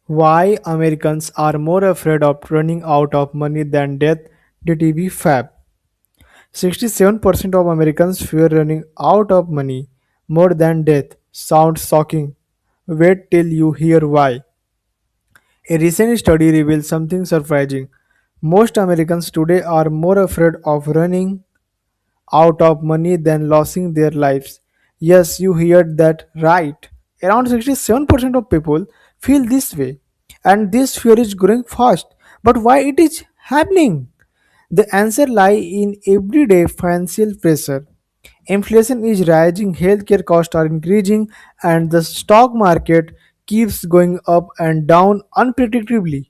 Why Americans are more afraid of running out of money than death, the TV Fab. 67% of Americans fear running out of money more than death. Sounds shocking. Wait till you hear why. A recent study reveals something surprising. Most Americans today are more afraid of running out of money than losing their lives. Yes, you heard that right. Around 67% of people feel this way, and this fear is growing fast. But why it is happening? The answer lies in everyday financial pressure. Inflation is rising, healthcare costs are increasing, and the stock market keeps going up and down unpredictably.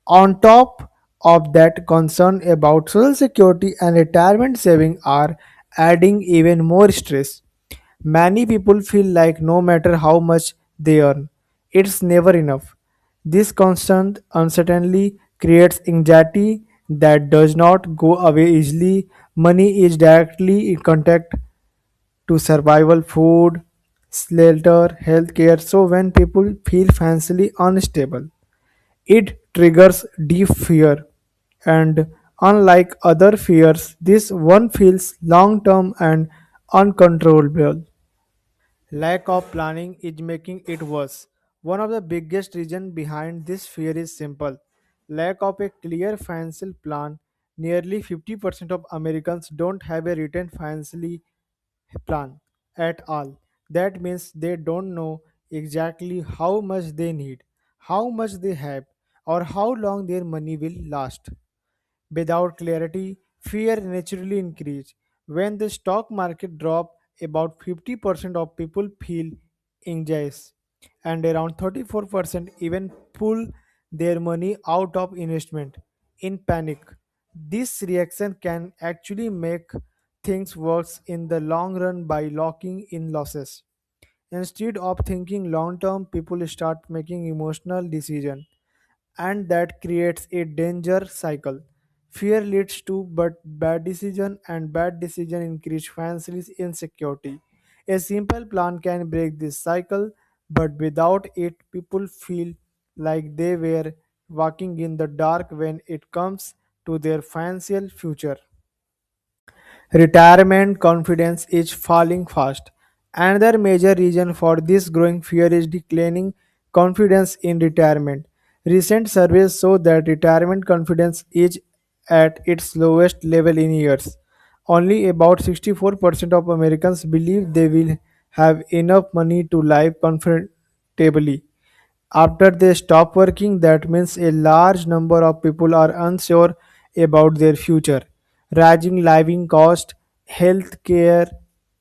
On top of that, concern about social security and retirement saving are adding even more stress. Many people feel like no matter how much they earn, it's never enough. This constant uncertainty creates anxiety that does not go away easily. Money is directly in contact to survival, food, shelter, healthcare. So when people feel financially unstable, it triggers deep fear, and unlike other fears, this one feels long term and uncontrollable. Lack of planning is making it worse. One of the biggest reasons behind this fear is simple lack of a clear financial plan. Nearly 50% of Americans don't have a written financial plan at all. That means they don't know exactly how much they need, how much they have, or how long their money will last. Without clarity, fear naturally increases. When the stock market drops, about 50% of people feel anxious, and around 34% even pull their money out of investment in panic. This reaction can actually make things worse in the long run by locking in losses. Instead of thinking long term, people start making emotional decisions, and that creates a danger cycle. Fear leads to but bad decision, and bad decision increase financial insecurity. A simple plan can break this cycle, but without it, people feel like they were walking in the dark when it comes to their financial future. Retirement confidence is falling fast. Another major reason for this growing fear is declining confidence in retirement. Recent surveys show that retirement confidence is at its lowest level in years. Only about 64% of Americans believe they will have enough money to live comfortably after they stop working. That means a large number of people are unsure about their future. Rising living cost, health care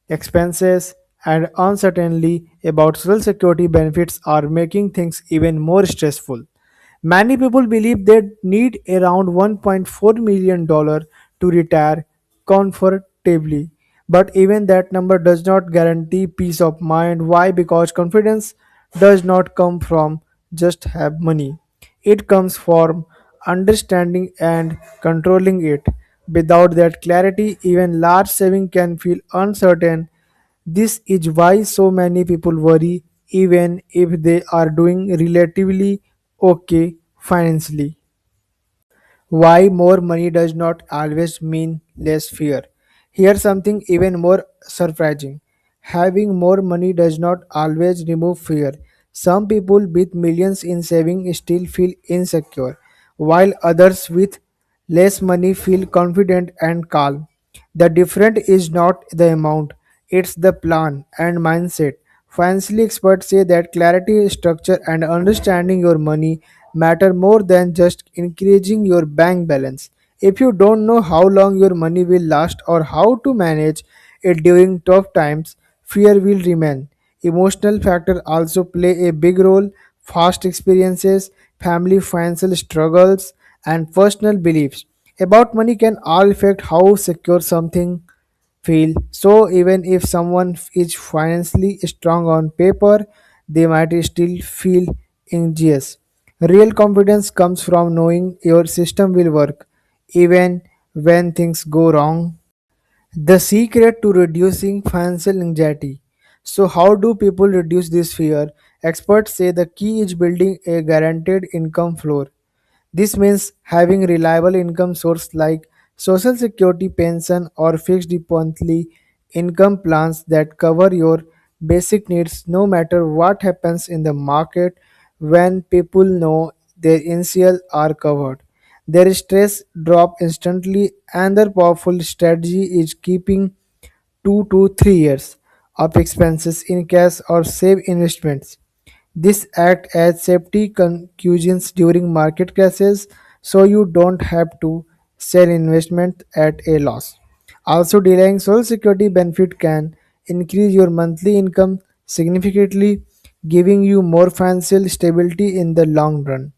expenses, and uncertainty about social security benefits are making things even more stressful. Many people believe they need around $1.4 million to retire comfortably. But even that number does not guarantee peace of mind. Why? Because confidence does not come from just have money. It comes from understanding and controlling it. Without that clarity, even large saving can feel uncertain. This is why so many people worry even if they are doing relatively okay financially. Why more money does not always mean less fear. Here's something even more surprising. Having more money does not always remove fear. Some people with millions in saving still feel insecure, while others with less money feel confident and calm. The difference is not the amount, it's the plan and mindset. Financial experts say that clarity, structure, and understanding your money matter more than just increasing your bank balance. If you don't know how long your money will last or how to manage it during tough times, fear will remain. Emotional factors also play a big role. Past experiences, family financial struggles, and personal beliefs about money can all affect how secure something feel. So even if someone is financially strong on paper, they might still feel anxious. Real confidence comes from knowing your system will work even when things go wrong. The secret to reducing financial anxiety. So, how do people reduce this fear? Experts say the key is building a guaranteed income floor. This means having reliable income source like social security pension or fixed monthly income plans that cover your basic needs no matter what happens in the market. When people know their initial are covered, their stress drop instantly. Another powerful strategy is keeping 2 to 3 years of expenses in cash or save investments. This act as safety cushions during market crashes so you don't have to sell investment at a loss. Also, delaying Social Security benefit can increase your monthly income significantly, giving you more financial stability in the long run.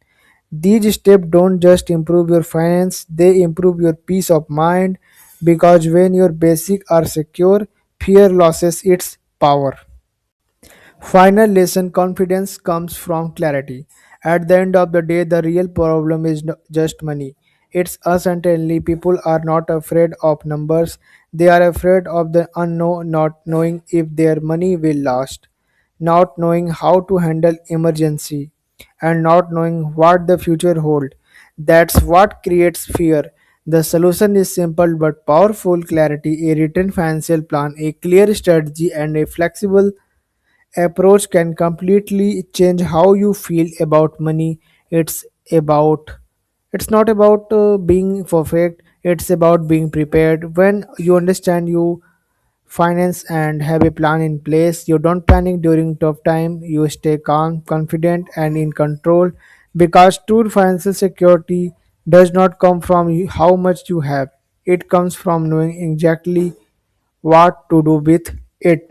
These steps don't just improve your finance, they improve your peace of mind because when your basics are secure, fear loses its power. Final lesson: confidence comes from clarity. At the end of the day, the real problem is not just money. It's uncertainty. People are not afraid of numbers, they are afraid of the unknown, not knowing if their money will last, not knowing how to handle emergency, and not knowing what the future holds. That's what creates fear. The solution is simple but powerful: clarity, a written financial plan, a clear strategy, and a flexible approach can completely change how you feel about money. About it's not about being perfect, it's about being prepared. When you understand you finance and have a plan in place, you don't panic during tough time, you stay calm, confident, and in control, because true financial security does not come from how much you have, it comes from knowing exactly what to do with it.